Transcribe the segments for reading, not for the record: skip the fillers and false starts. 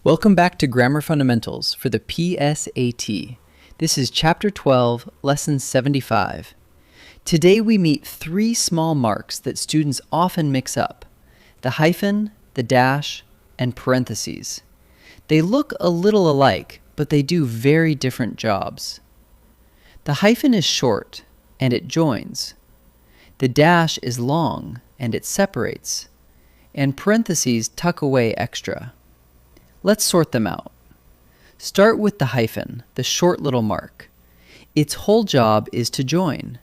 Welcome back to Grammar Fundamentals for the PSAT. This is Chapter 12, Lesson 75. Today we meet three small marks that students often mix up: the hyphen, the dash, and parentheses. They look a little alike, but they do very different jobs. The hyphen is short, and it joins. The dash is long, and it separates. And parentheses tuck away extra. Let's sort them out. Start with the hyphen, the short little mark. Its whole job is to join.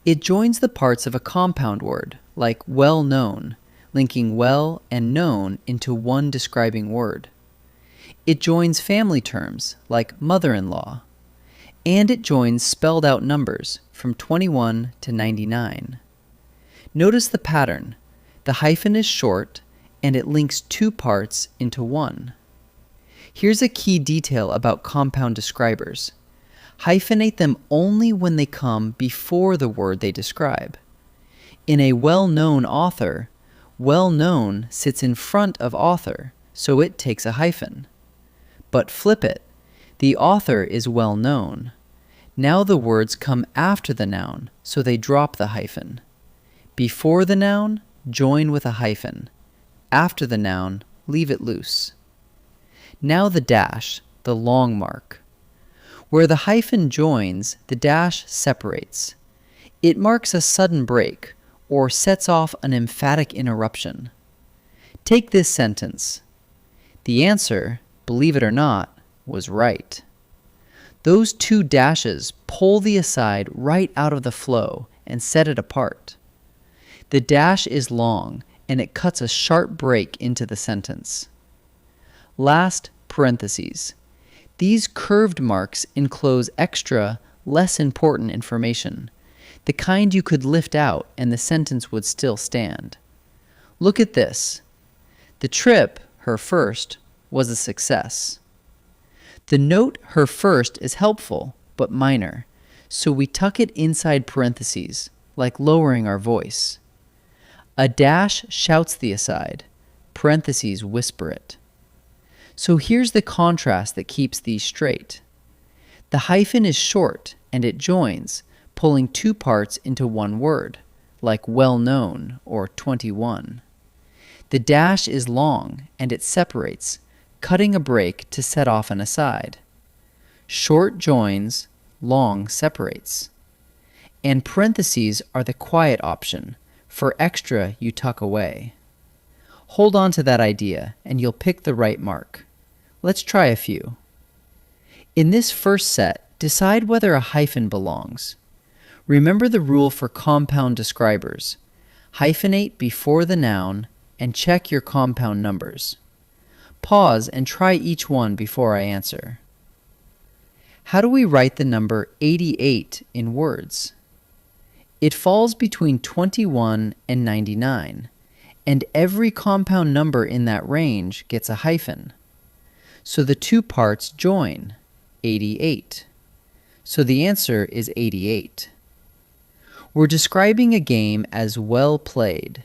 It joins the parts of a compound word, like well-known, linking well and known into one describing word. It joins family terms, like mother-in-law. And it joins spelled out numbers from 21 to 99. Notice the pattern. The hyphen is short, and it links two parts into one. Here's a key detail about compound describers. Hyphenate them only when they come before the word they describe. In a well-known author, well-known sits in front of author, so it takes a hyphen. But flip it. The author is well-known. Now the words come after the noun, so they drop the hyphen. Before the noun, join with a hyphen. After the noun, leave it loose. Now the dash, the long mark. Where the hyphen joins, the dash separates. It marks a sudden break, or sets off an emphatic interruption. Take this sentence. The answer, believe it or not, was right. Those two dashes pull the aside right out of the flow and set it apart. The dash is long, and it cuts a sharp break into the sentence. Last, parentheses. These curved marks enclose extra, less important information, the kind you could lift out and the sentence would still stand. Look at this. The trip, her first, was a success. The note her first is helpful, but minor, so we tuck it inside parentheses, like lowering our voice. A dash shouts the aside, parentheses whisper it. So here's the contrast that keeps these straight. The hyphen is short and it joins, pulling two parts into one word, like well-known or 21. The dash is long and it separates, cutting a break to set off an aside. Short joins, long separates. And parentheses are the quiet option. For extra, you tuck away. Hold on to that idea, and you'll pick the right mark. Let's try a few. In this first set, decide whether a hyphen belongs. Remember the rule for compound describers. Hyphenate before the noun, and check your compound numbers. Pause and try each one before I answer. How do we write the number 88 in words? It falls between 21 and 99, and every compound number in that range gets a hyphen. So the two parts join, 88. So the answer is 88. We're describing a game as well played.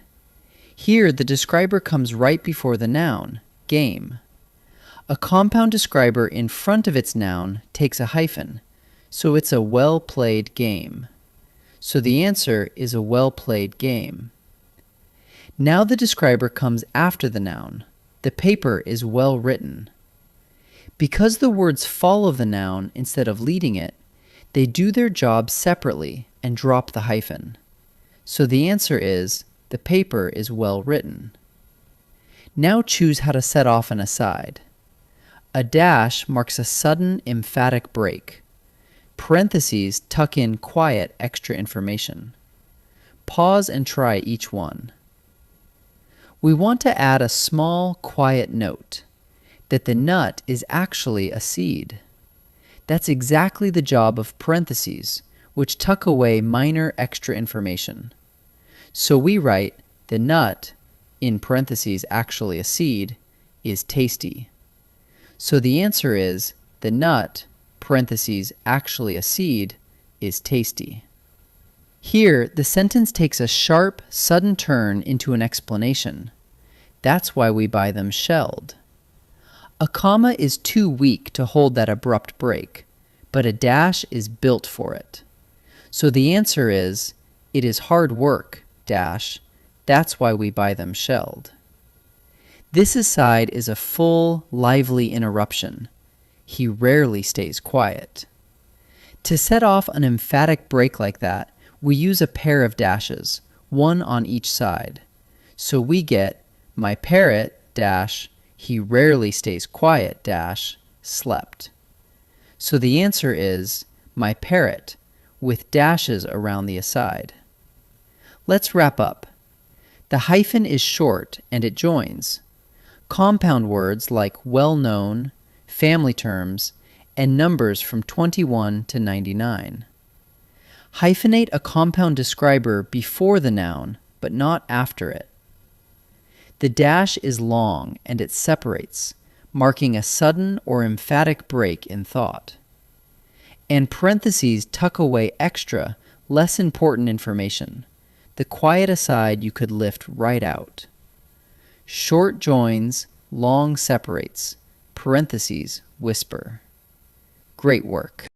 Here the describer comes right before the noun, game. A compound describer in front of its noun takes a hyphen, so it's a well-played game. So the answer is a well-played game. Now the describer comes after the noun. The paper is well written. Because the words follow the noun instead of leading it, they do their job separately and drop the hyphen. So the answer is, the paper is well written. Now choose how to set off an aside. A dash marks a sudden emphatic break. Parentheses tuck in quiet extra information. Pause and try each one. We want to add a small, quiet note, that the nut is actually a seed. That's exactly the job of parentheses, which tuck away minor extra information. So we write, the nut, in parentheses actually a seed, is tasty. So the answer is, the nut, parentheses actually a seed, is tasty. Here, the sentence takes a sharp, sudden turn into an explanation. That's why we buy them shelled. A comma is too weak to hold that abrupt break, but a dash is built for it. So the answer is, it is hard work, dash. That's why we buy them shelled. This aside is a full, lively interruption. He rarely stays quiet. To set off an emphatic break like that, we use a pair of dashes, one on each side. So we get, my parrot, dash, he rarely stays quiet, dash, slept. So the answer is, my parrot, with dashes around the aside. Let's wrap up. The hyphen is short and it joins. Compound words like well-known, family terms, and numbers from 21 to 99. Hyphenate a compound describer before the noun, but not after it. The dash is long and it separates, marking a sudden or emphatic break in thought. And parentheses tuck away extra, less important information. The quiet aside you could lift right out. Short joins, long separates, parentheses whisper. Great work.